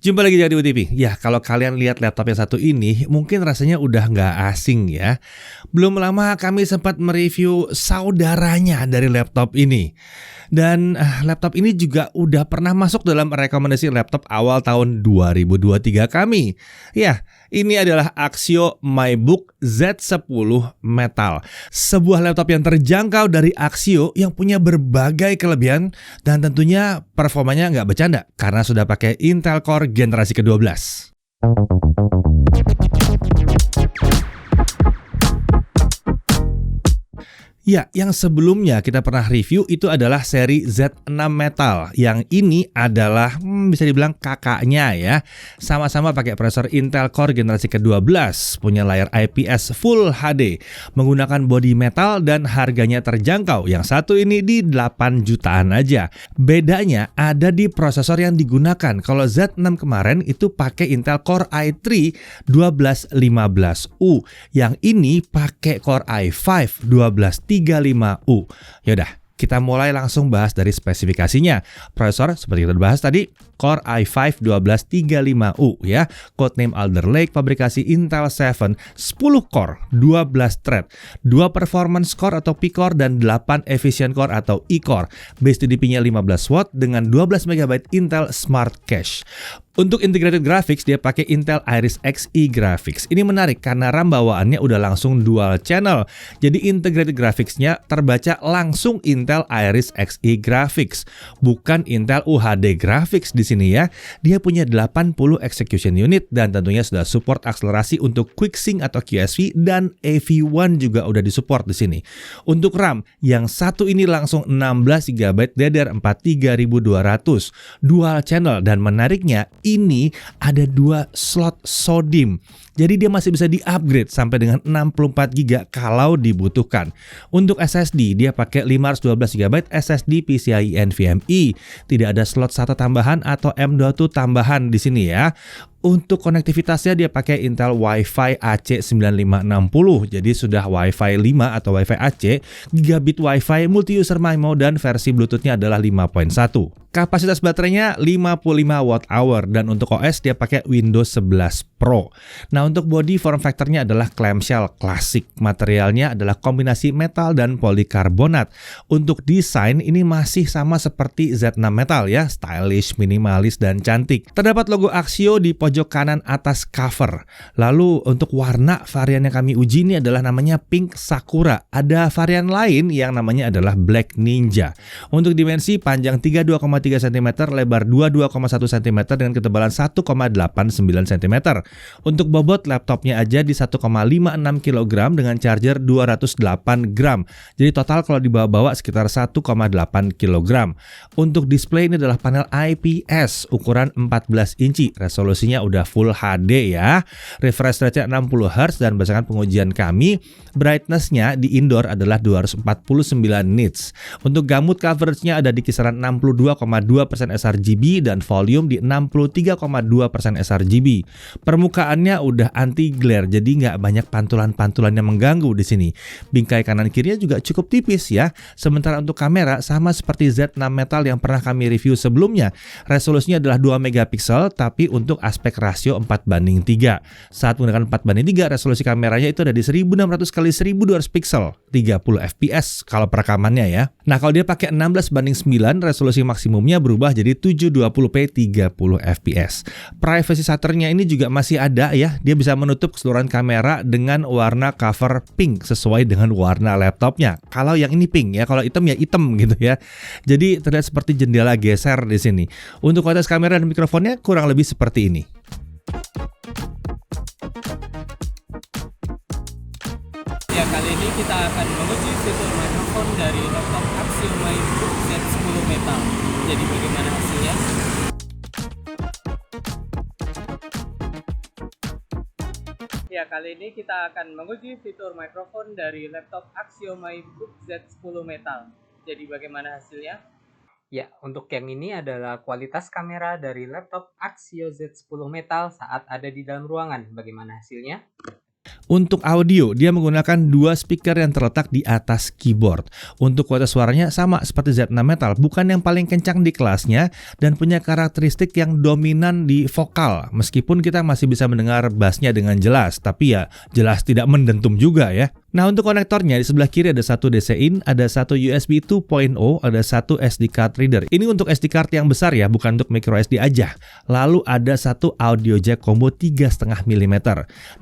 Jumpa lagi di Audio TV. Ya, kalau kalian lihat laptop yang satu ini, mungkin rasanya udah nggak asing ya. Belum lama kami sempat mereview saudaranya dari laptop ini. Dan laptop ini juga udah pernah masuk dalam rekomendasi laptop awal tahun 2023 kami. Ya, ini adalah Axio MyBook Z10 Metal. Sebuah laptop yang terjangkau dari Axio yang punya berbagai kelebihan dan tentunya performanya nggak bercanda karena sudah pakai Intel Core generasi ke-12. Ya, yang sebelumnya kita pernah review itu adalah seri Z6 Metal. Yang ini adalah bisa dibilang kakaknya ya. Sama-sama pakai prosesor Intel Core generasi ke-12, punya layar IPS Full HD, menggunakan bodi metal dan harganya terjangkau. Yang satu ini di 8 jutaan aja. Bedanya ada di prosesor yang digunakan. Kalau Z6 kemarin itu pakai Intel Core i3 1215U. Yang ini pakai Core i5 1235U. Yaudah, kita mulai langsung bahas dari spesifikasinya. Prosesor seperti kita bahas tadi, Core i5 1235U ya. Codename Alder Lake, fabrikasi Intel 7, 10 core, 12 thread, 2 performance core atau P-core dan 8 efficient core atau E-core. Base TDP-nya 15 watt dengan 12 MB Intel Smart Cache. Untuk integrated graphics dia pakai Intel Iris Xe graphics. Ini menarik karena RAM bawaannya udah langsung dual channel. Jadi integrated graphics-nya terbaca langsung Intel Iris Xe graphics, bukan Intel UHD graphics di sini ya. Dia punya 80 execution unit dan tentunya sudah support akselerasi untuk QuickSync atau QSV dan AV1 juga udah disupport di sini. Untuk RAM yang satu ini langsung 16 GB DDR4 3200 dual channel dan menariknya ini ada 2 slot SODIMM. Jadi dia masih bisa di-upgrade sampai dengan 64 GB kalau dibutuhkan. Untuk SSD dia pakai 512 GB SSD PCIe NVMe. Tidak ada slot SATA tambahan atau M.2 tambahan di sini ya. Untuk konektivitasnya dia pakai Intel Wi-Fi AC9560. Jadi sudah Wi-Fi 5 atau Wi-Fi AC, gigabit Wi-Fi, multi-user MIMO dan versi Bluetooth-nya adalah 5.1. Kapasitas baterainya 55 Wh dan untuk OS dia pakai Windows 11 Pro. Nah, untuk body form factor-nya adalah clamshell klasik. Materialnya adalah kombinasi metal dan polikarbonat. Untuk desain ini masih sama seperti Z6 Metal ya, stylish, minimalis dan cantik. Terdapat logo Axio di pojok kanan atas cover. Lalu untuk warna varian yang kami uji ini adalah namanya Pink Sakura. Ada varian lain yang namanya adalah Black Ninja. Untuk dimensi panjang 32,3 cm, lebar 22,1 cm dengan ketebalan 1,89 cm. Untuk bobot laptopnya aja di 1,56 kg dengan charger 208 gram. Jadi total kalau dibawa-bawa sekitar 1,8 kg. Untuk display ini adalah panel IPS ukuran 14 inci. Resolusinya udah Full HD ya. Refresh rate-nya 60 Hz dan berdasarkan pengujian kami, brightness-nya di indoor adalah 249 nits. Untuk gamut coverage-nya ada di kisaran 62,2% sRGB dan volume di 63,2% sRGB. Permukaannya udah anti glare, jadi nggak banyak pantulan-pantulan yang mengganggu di sini. Bingkai kanan kirinya juga cukup tipis ya. Sementara untuk kamera sama seperti Z6 Metal yang pernah kami review sebelumnya. Resolusinya adalah 2 megapiksel tapi untuk aspek rasio 4:3. Saat menggunakan 4:3 resolusi kameranya itu ada di 1600 x 1200 piksel, 30 fps kalau perekamannya ya. Nah, kalau dia pakai 16:9 resolusi maksimumnya berubah jadi 720p 30 fps. Privacy shutternya ini juga masih ada ya. Dia bisa menutup keseluruhan kamera dengan warna cover pink sesuai dengan warna laptopnya. Kalau yang ini pink ya, kalau hitam ya hitam gitu ya. Jadi terlihat seperti jendela geser di sini. Untuk kualitas kamera dan mikrofonnya kurang lebih seperti ini. Ya, kali ini kita akan menguji fitur mikrofon dari laptop Axio MyBook Z10 Metal. Jadi bagaimana hasilnya? Ya, kali ini kita akan menguji fitur mikrofon dari laptop Axio MyBook Z10 Metal. Jadi bagaimana hasilnya? Ya, untuk yang ini adalah kualitas kamera dari laptop Axio Z10 Metal saat ada di dalam ruangan. Bagaimana hasilnya? Untuk audio, dia menggunakan dua speaker yang terletak di atas keyboard. Untuk kualitas suaranya sama seperti Z6 Metal, bukan yang paling kencang di kelasnya dan punya karakteristik yang dominan di vokal. Meskipun kita masih bisa mendengar bassnya dengan jelas, tapi ya jelas tidak mendentum juga ya. Nah, untuk konektornya di sebelah kiri ada satu DC in, ada satu USB 2.0, ada satu SD card reader. Ini untuk SD card yang besar ya, bukan untuk micro SD aja. Lalu ada satu audio jack combo 3,5 mm.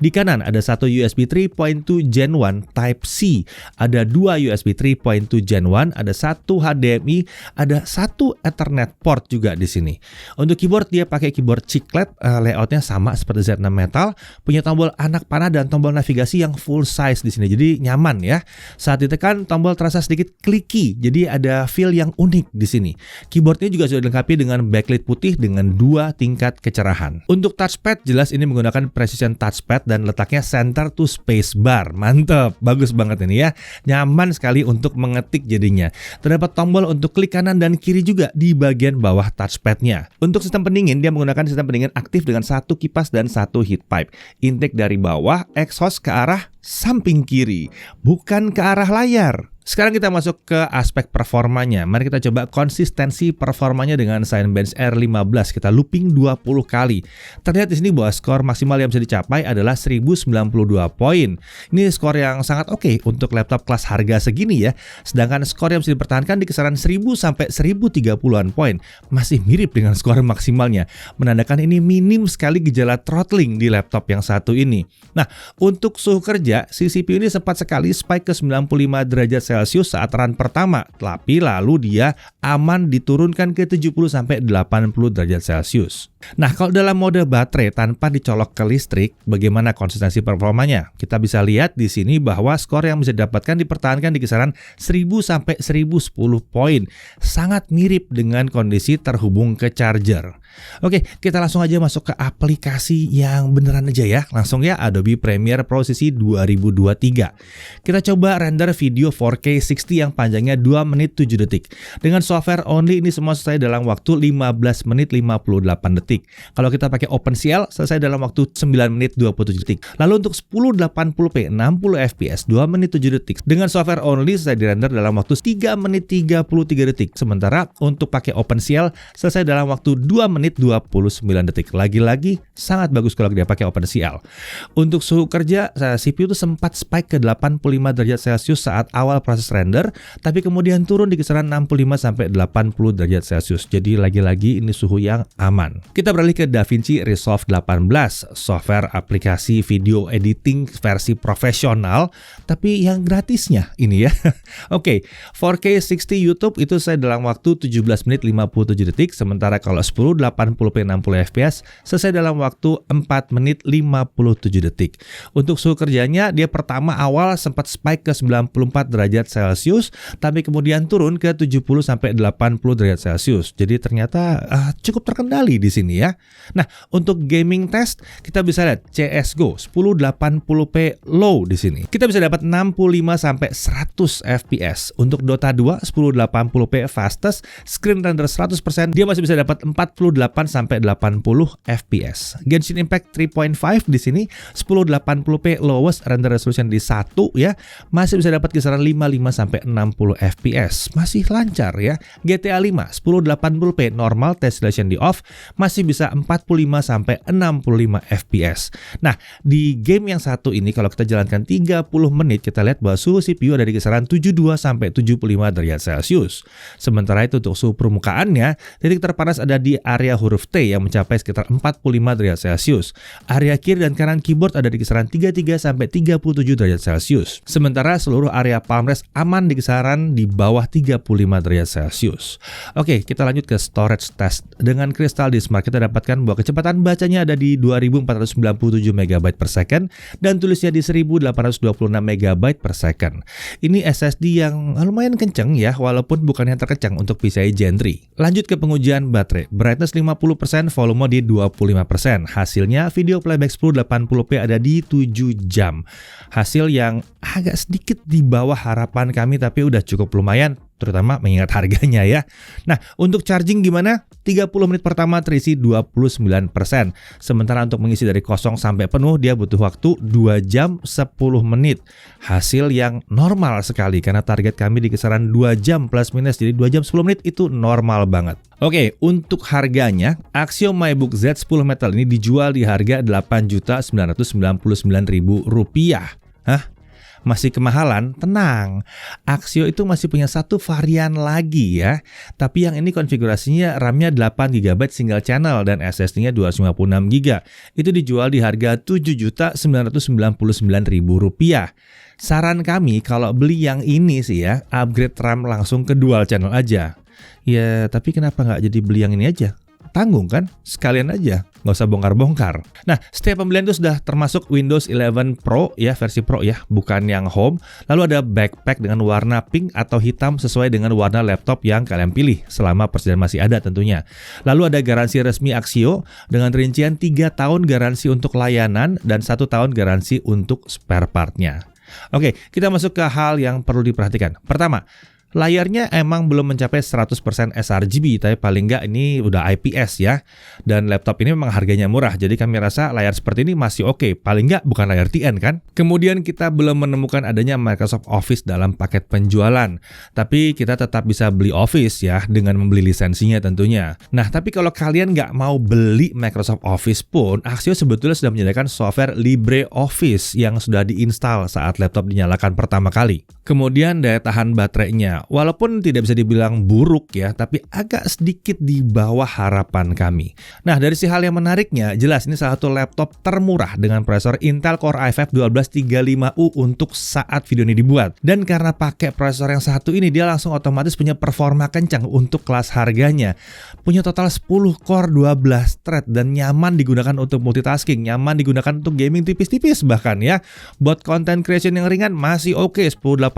Di kanan ada satu USB 3.2 Gen 1 Type C, ada dua USB 3.2 Gen 1, ada satu HDMI, ada satu Ethernet port juga di sini. Untuk keyboard dia pakai keyboard chiclet, layoutnya sama seperti Z6 Metal, punya tombol anak panah dan tombol navigasi yang full size di sini. Jadi nyaman ya. Saat ditekan tombol terasa sedikit clicky, jadi ada feel yang unik di sini. Keyboardnya juga sudah dilengkapi dengan backlit putih dengan dua tingkat kecerahan. Untuk touchpad jelas ini menggunakan precision touchpad dan letaknya center to space bar. Mantep, bagus banget ini ya. Nyaman sekali untuk mengetik jadinya. Terdapat tombol untuk klik kanan dan kiri juga di bagian bawah touchpadnya. Untuk sistem pendingin dia menggunakan sistem pendingin aktif dengan satu kipas dan satu heat pipe. Intake dari bawah, exhaust ke arah samping kiri, bukan ke arah layar. Sekarang kita masuk ke aspek performanya. Mari kita coba konsistensi performanya dengan Cinebench R15. Kita looping 20 kali. Terlihat di sini bahwa skor maksimal yang bisa dicapai adalah 1092 poin. Ini skor yang sangat oke untuk laptop kelas harga segini ya. Sedangkan skor yang bisa dipertahankan di kisaran 1000 sampai 1030-an poin. Masih mirip dengan skor maksimalnya. Menandakan ini minim sekali gejala throttling di laptop yang satu ini. Nah, untuk suhu kerja, si CPU ini sempat sekali spike ke 95 derajat Celcius saat run pertama, tapi lalu dia aman diturunkan ke 70 sampai 80 derajat Celcius. Nah, kalau dalam mode baterai tanpa dicolok ke listrik, bagaimana konsistensi performanya? Kita bisa lihat di sini bahwa skor yang bisa didapatkan dipertahankan di kisaran 1000 sampai 1010 poin. Sangat mirip dengan kondisi terhubung ke charger. Oke, kita langsung aja masuk ke aplikasi yang beneran aja ya. Langsung ya, Adobe Premiere Pro CC 2023. Kita coba render video 4K 60 yang panjangnya 2 menit 7 detik. Dengan software only ini semua selesai dalam waktu 15 menit 58 detik. Kalau kita pakai OpenCL selesai dalam waktu 9 menit 27 detik. Lalu untuk 1080p 60 fps 2 menit 7 detik. Dengan software only selesai dirender dalam waktu 3 menit 33 detik. Sementara untuk pakai OpenCL selesai dalam waktu 2 menit 29 detik. Lagi-lagi sangat bagus kalau dia pakai OpenCL. Untuk suhu kerja CPU itu sempat spike ke 85 derajat Celcius saat awal proses render, tapi kemudian turun di kisaran 65 sampai 80 derajat Celcius. Jadi lagi-lagi ini suhu yang aman. Kita beralih ke DaVinci Resolve 18, software aplikasi video editing versi profesional, tapi yang gratisnya ini ya. Oke, 4K 60 YouTube itu saya dalam waktu 17 menit 57 detik, sementara kalau 1080p 60 fps selesai dalam waktu 4 menit 57 detik. Untuk suhu kerjanya dia pertama awal sempat spike ke 94 derajat Celcius, tapi kemudian turun ke 70 sampai 80 derajat Celcius. Jadi ternyata cukup terkendali di sini ya. Nah, untuk gaming test kita bisa lihat CS:GO 1080p low di sini. Kita bisa dapat 65 sampai 100 fps. Untuk Dota 2 1080p fastest, screen render 100%, dia masih bisa dapat 48 sampai 80 fps. Genshin Impact 3.5 di sini 1080p lowest render resolution di 1 ya, masih bisa dapat kisaran 55 sampai 60 fps. Masih lancar ya. GTA 5 1080p normal tessellation di off, masih bisa 45 sampai 65 fps. Nah, di game yang satu ini kalau kita jalankan 30 menit kita lihat bahwa suhu CPU ada di kisaran 72 sampai 75 derajat Celcius. Sementara itu untuk suhu permukaannya, titik terpanas ada di area huruf T yang mencapai sekitar 45 derajat Celcius. Area kiri dan kanan keyboard ada di kisaran 33 sampai 37 derajat Celcius. Sementara seluruh area palm rest aman di kisaran di bawah 35 derajat Celcius. Oke, kita lanjut ke storage test. Dengan Crystal Disk Mark kita dapatkan bahwa kecepatan bacanya ada di 2497 MB per second dan tulisnya di 1826 MB per second. Ini SSD yang lumayan kenceng ya, walaupun bukan yang terkencang untuk PCIe Gen 3. Lanjut ke pengujian baterai. Brightness 50%, volume di 25%. Hasilnya video playback 1080p ada di 7 jam. Hasil yang agak sedikit di bawah harapan kami tapi udah cukup lumayan. terutama mengingat harganya ya. Nah, untuk charging gimana? 30 menit pertama terisi 29%. Sementara untuk mengisi dari kosong sampai penuh dia butuh waktu 2 jam 10 menit. Hasil yang normal sekali karena target kami di kisaran 2 jam plus minus. Jadi 2 jam 10 menit itu normal banget. Oke, untuk harganya, Axio MyBook Z10 Metal ini dijual di harga Rp8.999.000. Hah? Masih kemahalan? Tenang, Axio itu masih punya satu varian lagi ya. Tapi yang ini konfigurasinya RAM-nya 8GB single channel dan SSD-nya 256GB. Itu dijual di harga Rp7.999.000. Saran kami kalau beli yang ini sih ya, upgrade RAM langsung ke dual channel aja. Ya, tapi kenapa nggak jadi beli yang ini aja? Tanggung kan? Sekalian aja, nggak usah bongkar-bongkar. Nah, setiap pembelian itu sudah termasuk Windows 11 Pro ya, versi Pro ya, bukan yang Home. Lalu ada backpack dengan warna pink atau hitam sesuai dengan warna laptop yang kalian pilih, selama persediaan masih ada tentunya. Lalu ada garansi resmi Axio dengan rincian 3 tahun garansi untuk layanan dan 1 tahun garansi untuk spare part-nya. Oke, kita masuk ke hal yang perlu diperhatikan. Pertama, layarnya emang belum mencapai 100% sRGB, tapi paling nggak ini udah IPS ya. Dan laptop ini memang harganya murah, jadi kami rasa layar seperti ini masih oke. Paling nggak bukan layar TN kan? Kemudian kita belum menemukan adanya Microsoft Office dalam paket penjualan. Tapi kita tetap bisa beli Office ya, dengan membeli lisensinya tentunya. Nah, tapi kalau kalian nggak mau beli Microsoft Office pun, Axio sebetulnya sudah menyediakan software LibreOffice yang sudah diinstal saat laptop dinyalakan pertama kali. Kemudian daya tahan baterainya, walaupun tidak bisa dibilang buruk ya, tapi agak sedikit di bawah harapan kami. Nah, dari si hal yang menariknya, jelas ini salah satu laptop termurah dengan prosesor Intel Core i5 1235U untuk saat video ini dibuat. Dan karena pakai prosesor yang satu ini, dia langsung otomatis punya performa kencang untuk kelas harganya. Punya total 10 core 12 thread dan nyaman digunakan untuk multitasking, nyaman digunakan untuk gaming tipis-tipis bahkan ya. Buat content creation yang ringan masih oke, 1080p60,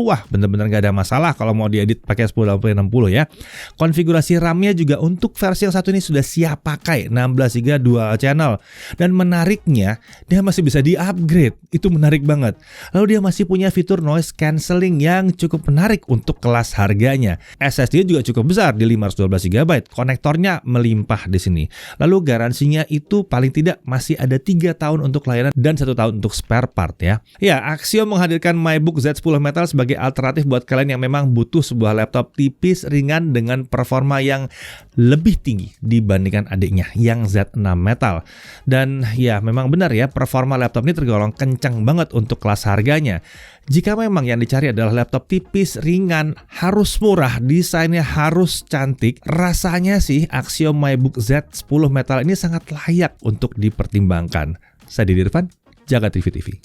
wah bener-bener gak ada masalah kalau mau diedit pakai 1080p60 ya. Konfigurasi RAM-nya juga untuk versi yang satu ini sudah siap pakai 16GB dual channel. Dan menariknya, dia masih bisa di-upgrade. Itu menarik banget. Lalu dia masih punya fitur noise cancelling yang cukup menarik untuk kelas harganya. SSD juga cukup besar di 512GB. Konektornya melimpah di sini. Lalu garansinya itu paling tidak masih ada 3 tahun untuk layanan dan 1 tahun untuk spare part ya. Ya, Axio menghadirkan MyBook Z10 Metal sebagai alternatif buat kalian yang memang butuh sebuah laptop tipis, ringan dengan performa yang lebih tinggi dibandingkan adiknya yang Z6 Metal. Dan ya memang benar ya, performa laptop ini tergolong kencang banget untuk kelas harganya. Jika memang yang dicari adalah laptop tipis, ringan, harus murah, desainnya harus cantik, rasanya sih Axio MyBook Z10 Metal ini sangat layak untuk dipertimbangkan. Saya Didi Irfan, Jagat TV TV.